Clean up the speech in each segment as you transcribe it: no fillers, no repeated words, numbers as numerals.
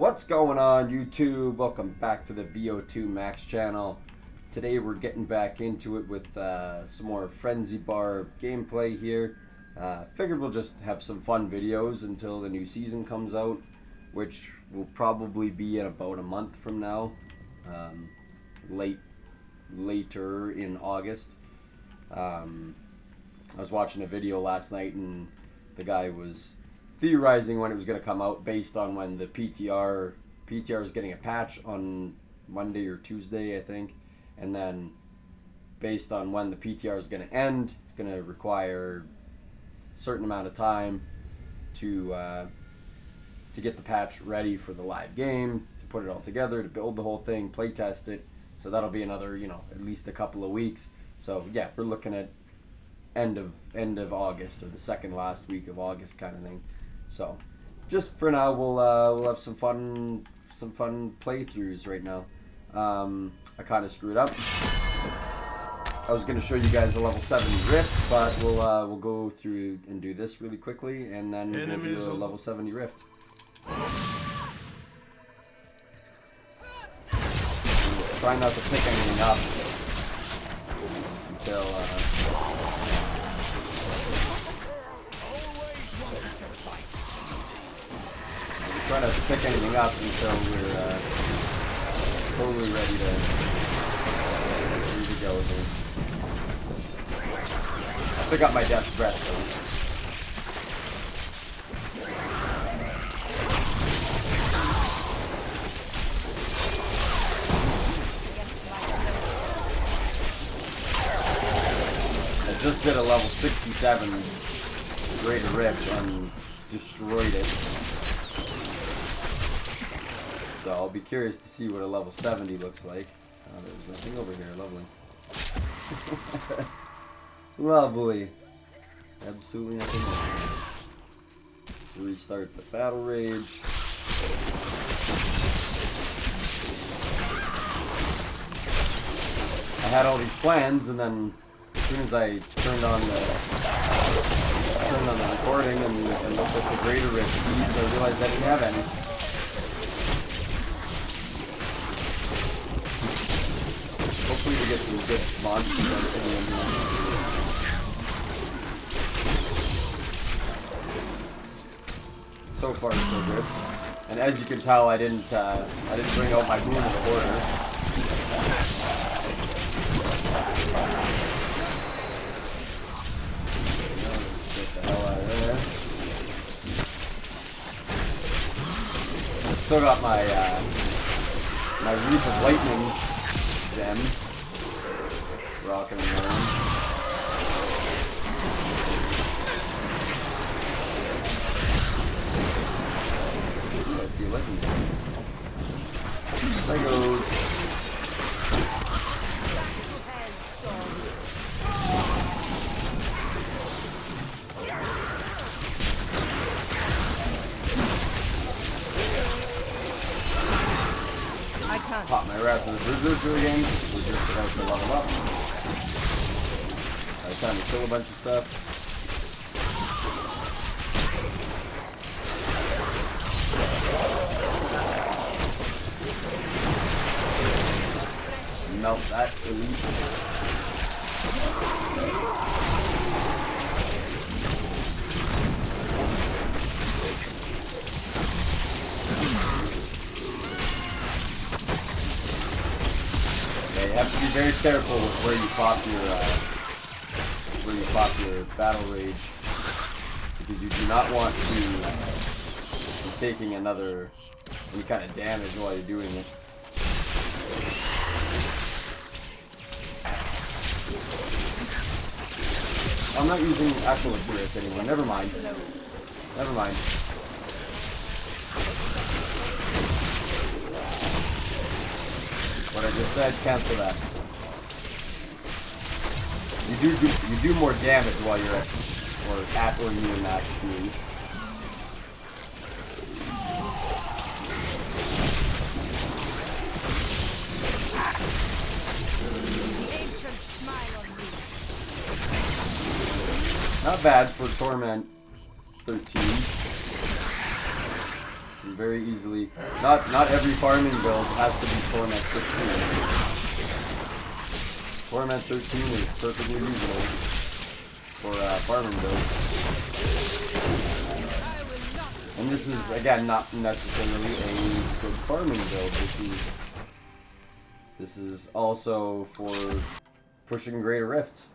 What's going on, YouTube? Welcome back to the VO2 Max channel. Today we're getting back into it with some more Frenzy Bar gameplay here. Figured we'll just have some fun videos until the new season comes out, which will probably be in about a month from now, later in August. I was watching a video last night and the guy was theorizing when it was going to come out based on when the PTR is getting a patch on Monday or Tuesday, I think, and then based on when the PTR is going to end, it's going to require a certain amount of time to get the patch ready for the live game, to put it all together, to build the whole thing, play test it. So that'll be another, at least a couple of weeks. So yeah, we're looking at end of August, or the second last week of August kind of thing. So just for now, we'll have some fun playthroughs right now. I kind of screwed up. I was going to show you guys a level 70 rift, but we'll go through and do this really quickly, and then we'll do a level 70 rift. Try not to pick anything up until try not to pick anything up until we're totally ready to go here. I'll pick up my death breath though. I just did a level 67 Greater Rift and destroyed it. So I'll be curious to see what a level 70 looks like. Oh, there's nothing over here. Lovely. Lovely. Absolutely nothing over here. Let's restart the battle rage. I had all these plans, and then as soon as I turned on the recording and looked at the Greater Rift speeds, I realized I didn't have any. Hopefully we get some good monsters in the end. So far so good. And as you can tell, I didn't bring out my Boon of the Hoarder. Get the hell out of there. I still got my my Wreath of Lightning gem. Rocking around. Let's see legendary. There goes. I can't. Pop my Wrath of the Berserker again. We're just about to level up. Time to kill a bunch of stuff. Melt that elite. Okay, you have to be very careful with where you pop your battle rage, because you do not want to be taking any kind of damage while you're doing it. I'm not using actual Aquilus anymore. Never mind. Never mind. What I just said, cancel that. You do more damage while you're at or near max speed. Not bad for Torment 13. very easily. Not every farming build has to be Torment 13. Torment 13 is perfectly reasonable for farming build. And this is, again, not necessarily a good farming build. This is also for pushing greater rifts.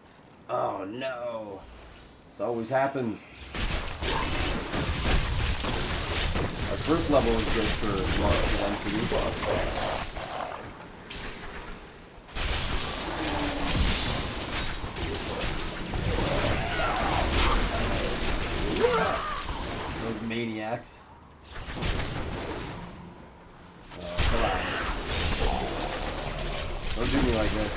Oh no! This always happens. Our first level is good for launch density. Those maniacs. Oh, come on. Don't do me like this.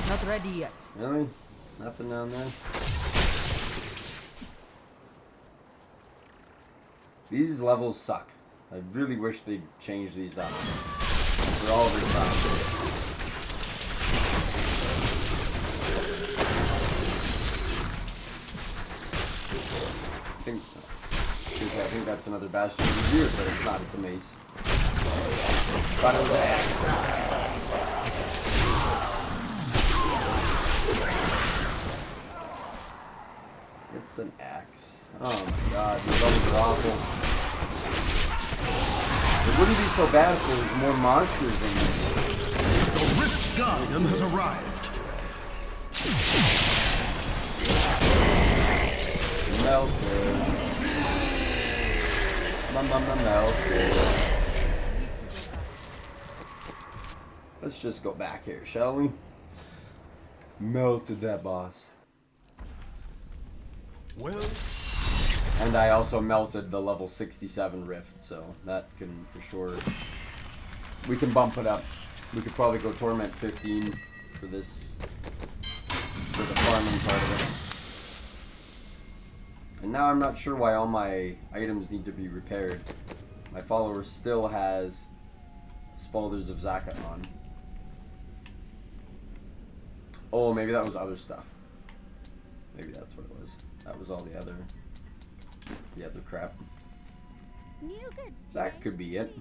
Not ready yet. Really? Nothing down there? These levels suck. I really wish they'd change these up. For all this time. I think that's another Bastion of the Year, but it's not. It's a mace. Thought it was an axe. It's an axe. Oh my god, these levels are awful. It wouldn't be so bad if there was more monsters in this. The Rift Guardian has arrived. Melted. Melted. Let's just go back here, shall we? Melted that boss. Well, and I also melted the level 67 rift, so that can for sure. We can bump it up. We could probably go Torment 15 for this, for the farming part of it. And now I'm not sure why all my items need to be repaired. My follower still has Spalders of Zakat on. Oh, maybe that was other stuff. Maybe that's what it was. That was all the other crap. That could be it.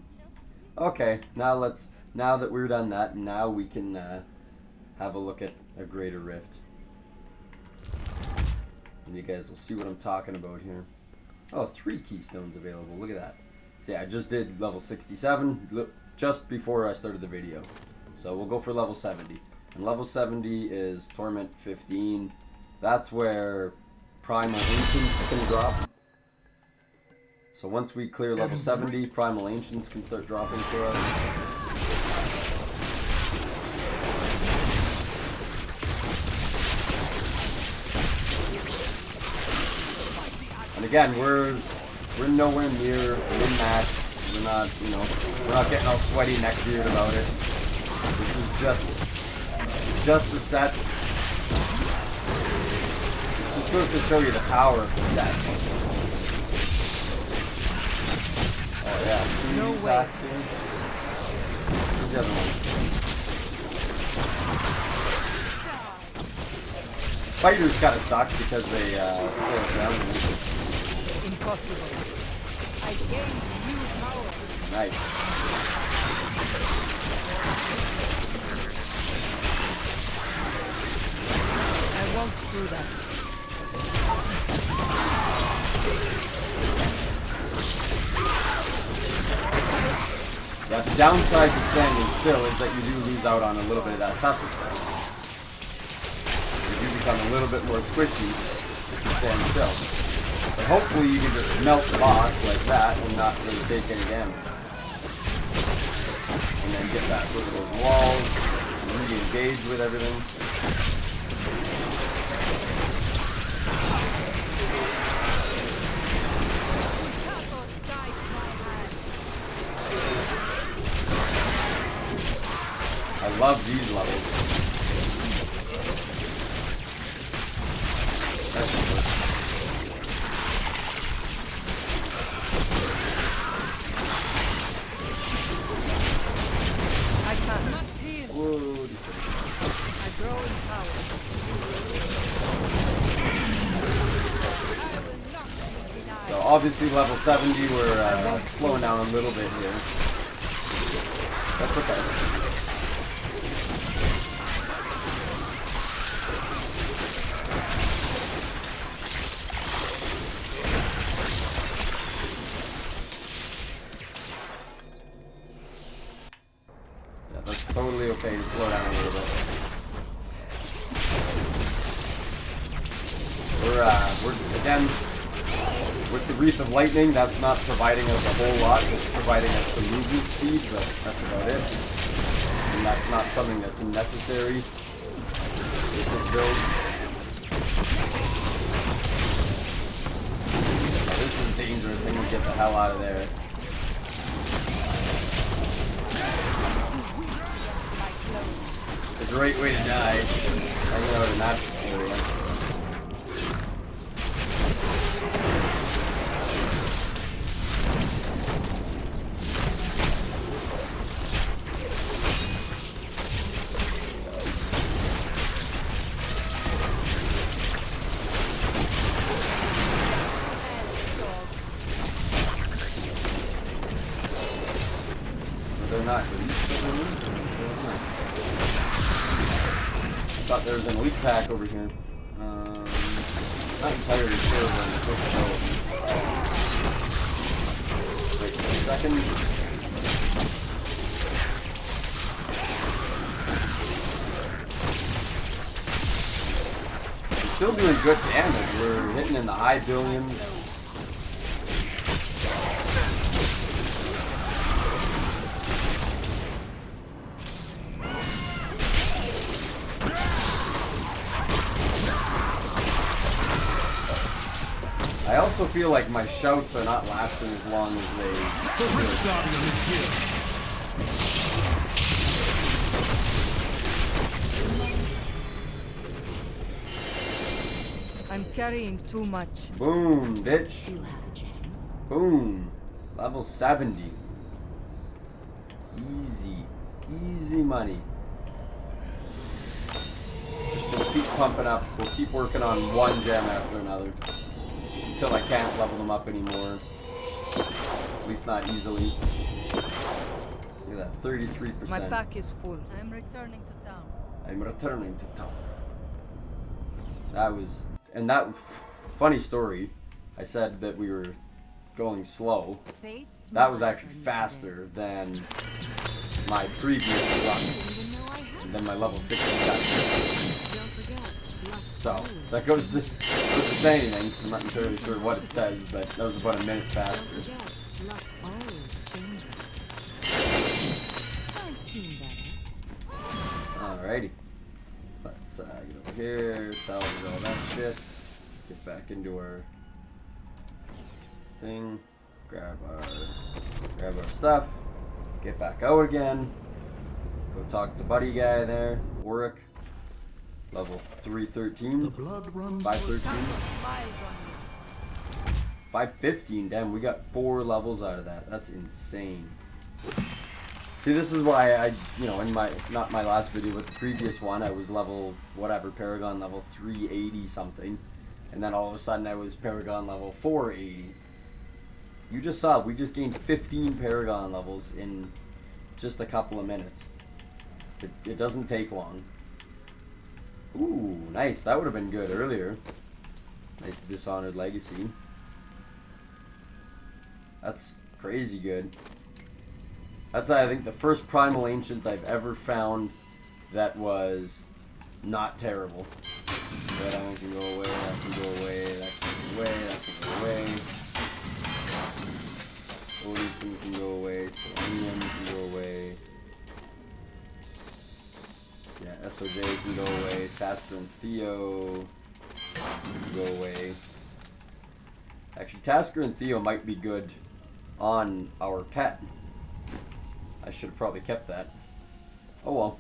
Okay, now that we're done that, now we can have a look at a greater rift. And you guys will see what I'm talking about here. Oh, 3 keystones available. Look at that. So yeah, I just did level 67 just before I started the video. So we'll go for level 70. And level 70 is Torment 15. That's where Primal Ancients can drop. So once we clear level 70, Primal Ancients can start dropping for us. And again, we're nowhere near min-max. We're not, we're not getting all sweaty neckbeard about it. This is just a set. It's supposed to show you the power of the set. Oh yeah, no way. Where's the other one? Spiders kind of suck because they slow us down. Impossible. I gained new power. Nice. I won't do that. Yeah, the downside to standing still is that you do lose out on a little bit of that toughness. You do become a little bit more squishy if you stand still. But hopefully you can just melt the boss like that and not really take any damage. And then get back over those walls, and re-engage with everything. I love these levels. Whoa. I grow in power. I will not be denied. So obviously level 70, we're slowing down a little bit here. That's okay. Yeah, that's totally okay to slow down a little bit. We're again, with the Wreath of Lightning, that's not providing us a whole lot. It's providing us some movement speed, but that's about it. And that's not something that's necessary with this build. Now, this is dangerous. I need to get the hell out of there. It's a great way to die. Hanging out in that area. They're not thought there was an elite pack over here. Not entirely sure when the quick show. Wait a second. We're still doing good damage. We're hitting in the high billions. I also feel like my shouts are not lasting as long as they should. I'm carrying too much. Boom, bitch. Boom. Level 70. Easy. Easy money. Just keep pumping up. We'll keep working on one gem after another. Until I can't level them up anymore. At least not easily. Look at that, 33%. My pack is full. I'm returning to town. I'm returning to town. That was... And that... Funny story. I said that we were going slow. That was actually faster than my previous run. And then my level 60 got. So, that goes to say anything. I'm not entirely sure what it says, but that was about a minute faster. Alrighty. Let's get over here, salvage all that shit. Get back into our thing. Grab our stuff. Get back out again. Go talk to buddy guy there, Warwick. Level 313. The blood runs 513. 515. Damn, we got 4 levels out of that. That's insane. See, this is why I, in my, not my last video, but the previous one, I was level, whatever, Paragon level 380 something. And then all of a sudden I was Paragon level 480. You just saw, we just gained 15 Paragon levels in just a couple of minutes. It doesn't take long. Ooh, nice. That would have been good earlier. Nice Dishonored Legacy. That's crazy good. That's, I think, the first Primal Ancient I've ever found that was not terrible. That one can go away, that can go away, that can go away, that can go away. Odin can go away, Selenium can go away. Yeah, SOJ can go away, Tasker and Theo can go away. Actually, Tasker and Theo might be good on our pet. I should have probably kept that. Oh well.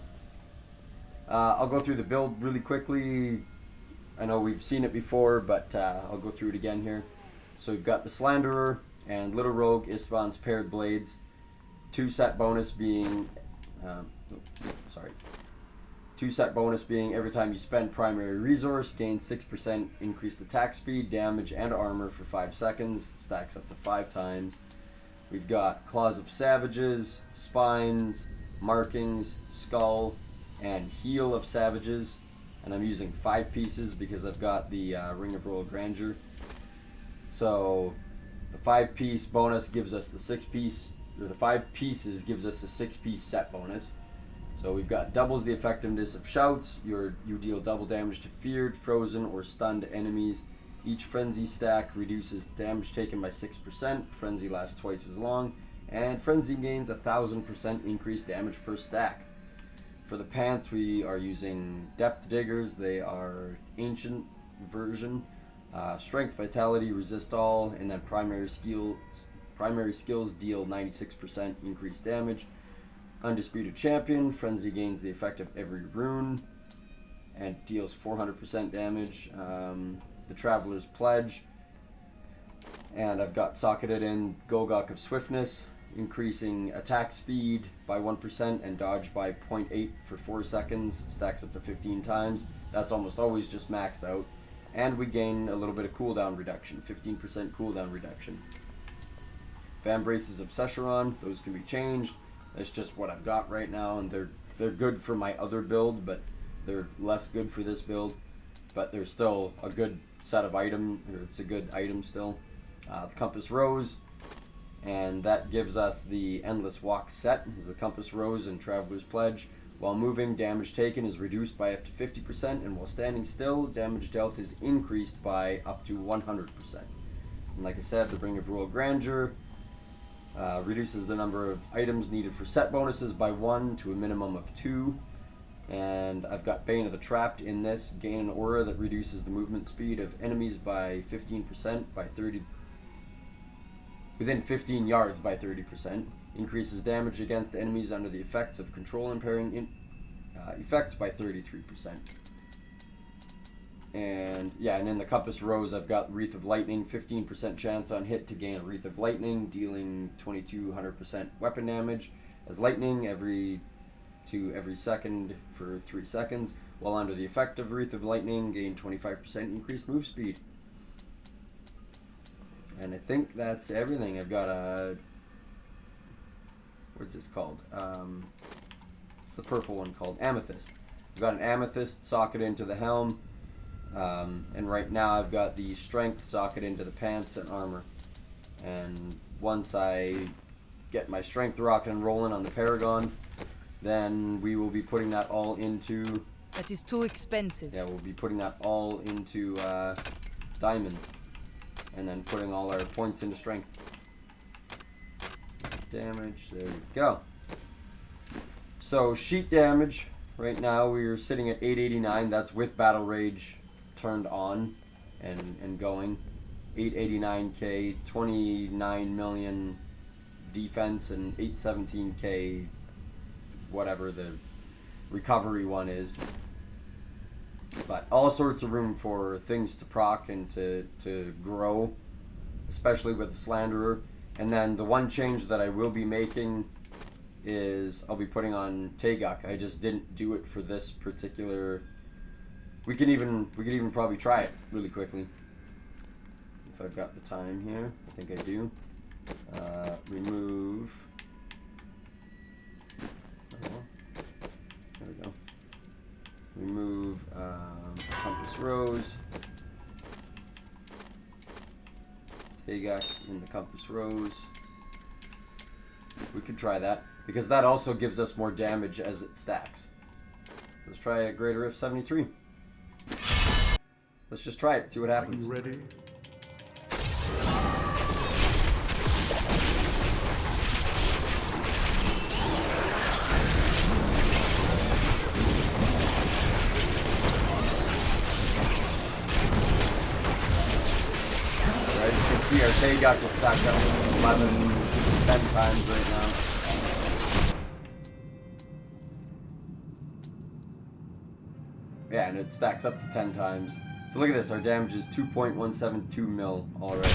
I'll go through the build really quickly. I know we've seen it before, but I'll go through it again here. So we've got the Slanderer and Little Rogue Istvan's paired blades. 2 set bonus being sorry. 2 set bonus being every time you spend primary resource, gain 6% increased attack speed, damage, and armor for 5 seconds. Stacks up to 5 times. We've got Claws of Savages, Spines, Markings, Skull, and Heal of Savages. And I'm using 5 pieces because I've got the Ring of Royal Grandeur. So the 5-piece bonus gives us the 6-piece, or the 5 pieces gives us a 6-piece set bonus. So we've got doubles the effectiveness of shouts. You deal double damage to feared, frozen, or stunned enemies. Each frenzy stack reduces damage taken by 6%. Frenzy lasts twice as long, and frenzy gains 1,000% increased damage per stack. For the pants, we are using Depth Diggers. They are ancient version. Strength, Vitality, Resist All, and then primary skills deal 96% increased damage. Undisputed Champion, Frenzy gains the effect of every rune and deals 400% damage. The Traveler's Pledge, and I've got socketed in Gogok of Swiftness, increasing attack speed by 1% and dodge by 0.8 for 4 seconds, stacks up to 15 times. That's almost always just maxed out. And we gain a little bit of cooldown reduction, 15% cooldown reduction. Van Braces of Secheron, those can be changed. That's just what I've got right now, and they're good for my other build, but they're less good for this build. But they're still a good set of item, or it's a good item still. The Compass Rose, and that gives us the Endless Walk set, is the Compass Rose and Traveler's Pledge. While moving, damage taken is reduced by up to 50%, and while standing still, damage dealt is increased by up to 100%. And like I said, the Ring of Royal Grandeur reduces the number of items needed for set bonuses by 1 to a minimum of 2. And I've got Bane of the Trapped in this. Gain an aura that reduces the movement speed of enemies by 15% by 30. Within 15 yards by 30%. Increases damage against enemies under the effects of control impairing effects by 33%. And yeah, and in the Compass Rose, I've got Wreath of Lightning, 15% chance on hit to gain a Wreath of Lightning, dealing 2200% weapon damage as lightning every second for 3 seconds. While under the effect of Wreath of Lightning, gain 25% increased move speed. And I think that's everything. I've got a... What's this called? It's the purple one called Amethyst. I've got an Amethyst socket into the helm. And right now I've got the Strength socket into the pants and armor. And once I get my Strength rocking and rolling on the Paragon, then we will be putting that all into... That is too expensive. Yeah, we'll be putting that all into diamonds. And then putting all our points into Strength. Damage, there we go. So, sheet damage, right now we're sitting at 889. That's with Battle Rage turned on and going. 889k, 29 million defense, and 817k, whatever the recovery one is. But all sorts of room for things to proc and to grow, especially with the Slanderer. And then the one change that I will be making is I'll be putting on Taeguk. I just didn't do it for this particular... We could even probably try it really quickly. If I've got the time here. I think I do. Remove... Oh, there we go. Remove Compass Rose. Taeguk in the Compass Rose. We could try that, because that also gives us more damage as it stacks. So let's try a Greater Rift 73. Let's just try it, see what happens. Are you ready? See, our Taeguk will stack up 11, 10 times right now. Yeah, and it stacks up to 10 times. So look at this, our damage is 2.172 mil already.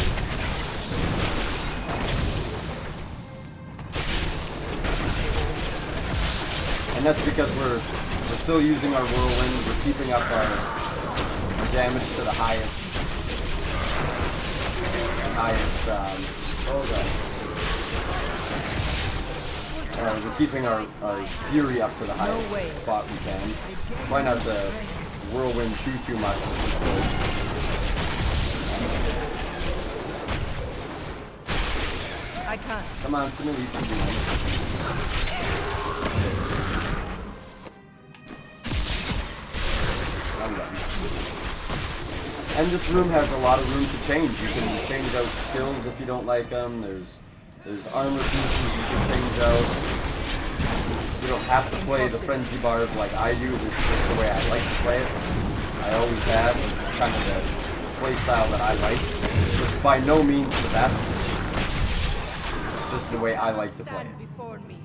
And And that's because we're still using our whirlwind. We're keeping up our damage to the highest. We're keeping our fury up to the highest spot we can. Try not to whirlwind too much. I can't. Come on, Simile, you can do it. And this room has a lot of room to change. You can change out skills if you don't like them. There's armor pieces you can change out. You don't have to play the Frenzy Barb like I do. This is just the way I like to play it. I always have. This is kind of the play style that I like. It's by no means the best. It's just the way I like to play it. Before me.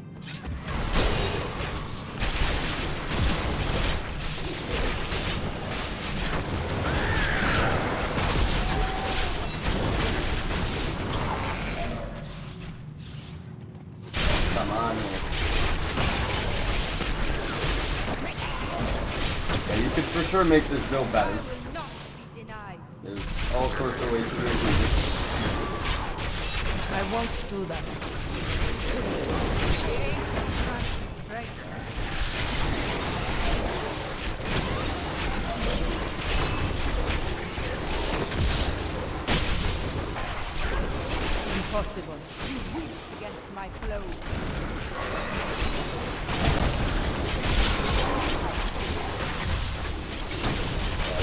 Come on, man. Yeah, you could for sure make this build better. There's all sorts of ways to do it. I won't do that. Impossible. You weak against my flow.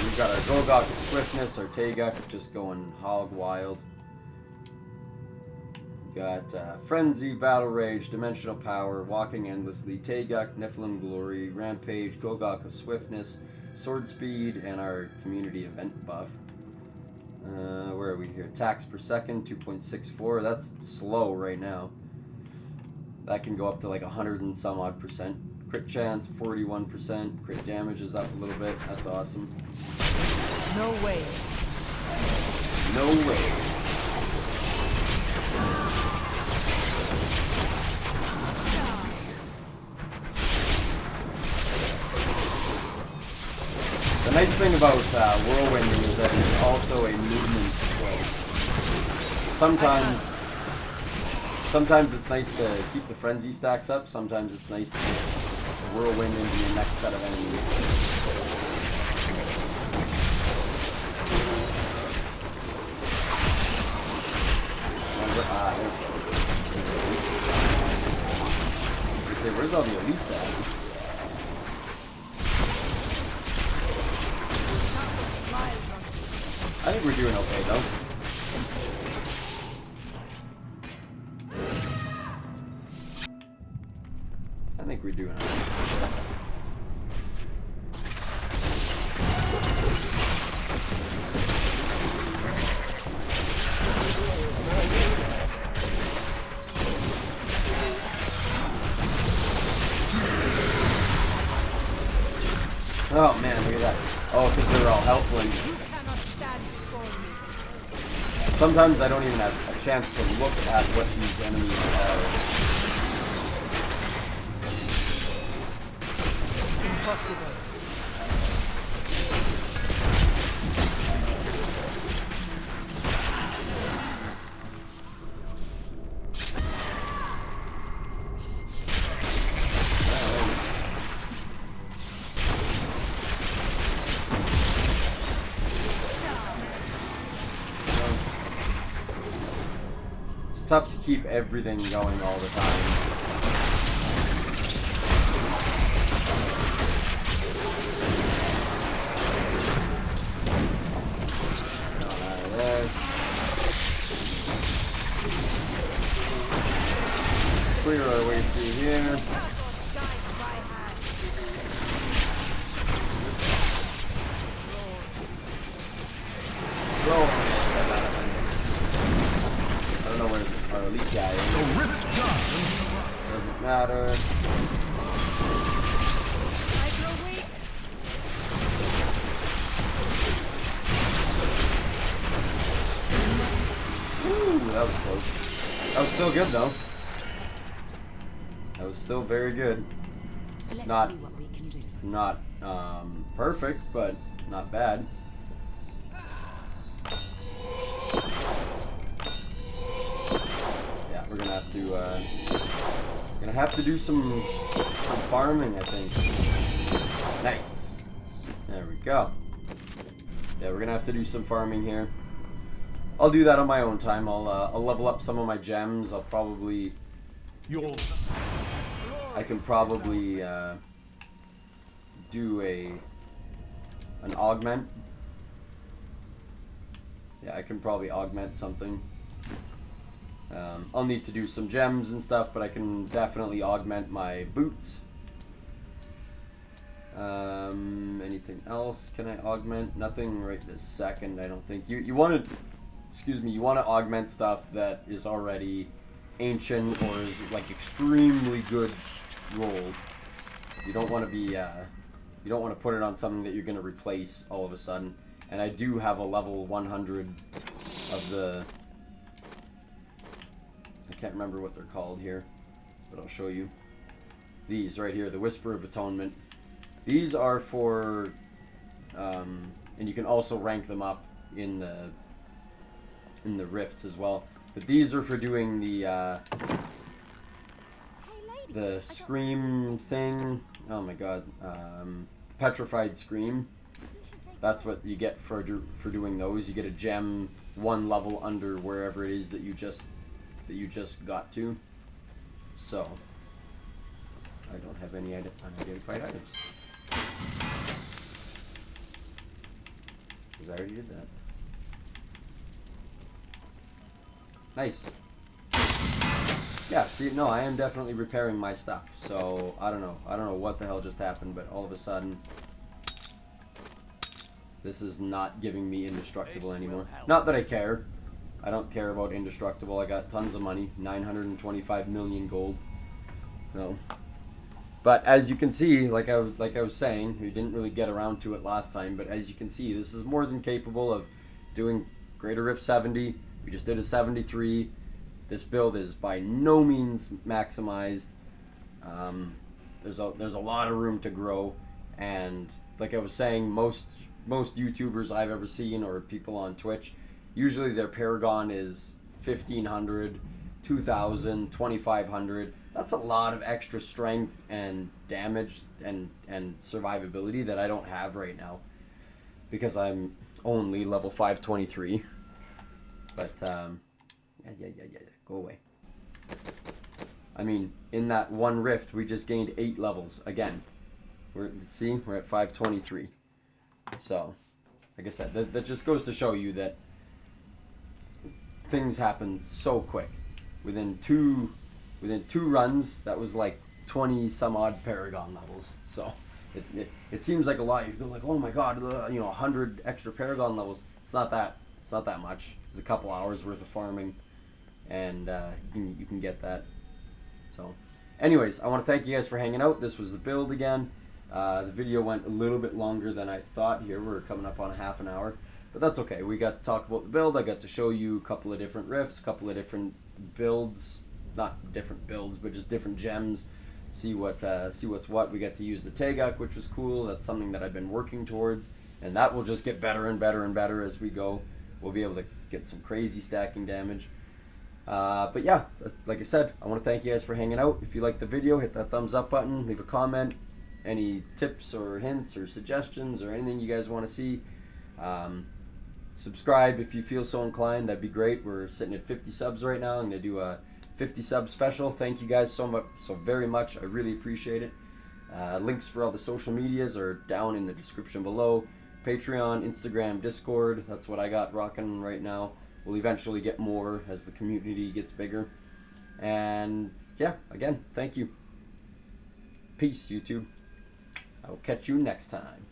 We've got our Golgok Swiftness, our Taeguk just going hog wild. We've got Frenzy, Battle Rage, Dimensional Power, Walking Endlessly, Taeguk, Nephilim Glory, Rampage, Golgok of Swiftness, Sword Speed, and our Community Event buff. Where are we here? Attacks per second, 2.64. That's slow right now. That can go up to like 100 and some odd percent. Crit chance, 41%. Crit damage is up a little bit. That's awesome. No way. No way. The nice thing about whirlwinding is that it's also a movement skill. Sometimes it's nice to keep the frenzy stacks up. Sometimes it's nice to whirlwind into your next set of enemies. Where's all the elites at? I think we're doing okay though. I think we're doing okay. Oh man, look at that. Oh, because they're all helpful. Sometimes I don't even have a chance to look at what these enemies are. Impossible. It's tough to keep everything going all the time. Clear our way through here. Roll. I don't know where our elite guy is. Doesn't matter. Ooh, that was close. That was still good though. That was still very good. Let's Not see what we can do. not perfect, but not bad. Yeah, we're gonna have to do some farming, I think. Nice. There we go. Yeah, we're gonna have to do some farming here. I'll do that on my own time. I'll level up some of my gems. I can probably do an augment. Yeah, I can probably augment something. I'll need to do some gems and stuff, but I can definitely augment my boots. Anything else can I augment? Nothing right this second, I don't think. You want to, excuse me, you want to augment stuff that is already ancient or is like extremely good rolled. You don't want to be, you don't want to put it on something that you're going to replace all of a sudden. And I do have a level 100 of the, I can't remember what they're called here, but I'll show you. These right here, the Whisper of Atonement. These are for, and you can also rank them up in the rifts as well. But these are for doing the scream thing. Oh my god, petrified scream. That's what you get for doing those. You get a gem 1 level under wherever it is that you just got to. So I don't have any unidentified items. Because I already did that. Nice. Yeah, see, no, I am definitely repairing my stuff. So I don't know what the hell just happened, but all of a sudden this is not giving me indestructible anymore. Not that I care. I don't care about indestructible. I got tons of money, 925 million gold. So, but as you can see, like I was saying, we didn't really get around to it last time, but as you can see, this is more than capable of doing Greater Rift 70. We just did a 73. This build is by no means maximized. There's a lot of room to grow, and like I was saying, most YouTubers I've ever seen or people on Twitch, usually their Paragon is 1500, 2000, 2500. That's a lot of extra strength and damage and survivability that I don't have right now because I'm only level 523. But yeah, go away. I mean, in that one rift, we just gained 8 levels again. We're at 523. So, like I said, that just goes to show you that things happen so quick. Within two runs, that was like 20 some odd Paragon levels. So it seems like a lot. You go like, oh my god, 100 extra Paragon levels. It's not that much. It's a couple hours worth of farming, and you can get that. So, anyways, I want to thank you guys for hanging out. This was the build again. The video went a little bit longer than I thought here. We're coming up on half an hour. But that's okay. We got to talk about the build. I got to show you a couple of different rifts, a couple of different builds. Not different builds, but just different gems. See what's what. We got to use the Teguk, which was cool. That's something that I've been working towards. And that will just get better and better and better as we go. We'll be able to get some crazy stacking damage. But yeah, like I said, I want to thank you guys for hanging out. If you liked the video, hit that thumbs up button. Leave a comment. Any tips or hints or suggestions or anything you guys want to see. Subscribe if you feel so inclined. That'd be great. We're sitting at 50 subs right now. I'm going to do a 50 sub special. Thank you guys so very much. I really appreciate it. Links for all the social medias are down in the description below. Patreon, Instagram, Discord. That's what I got rocking right now. We'll eventually get more as the community gets bigger. And yeah, again, thank you. Peace, YouTube. I will catch you next time.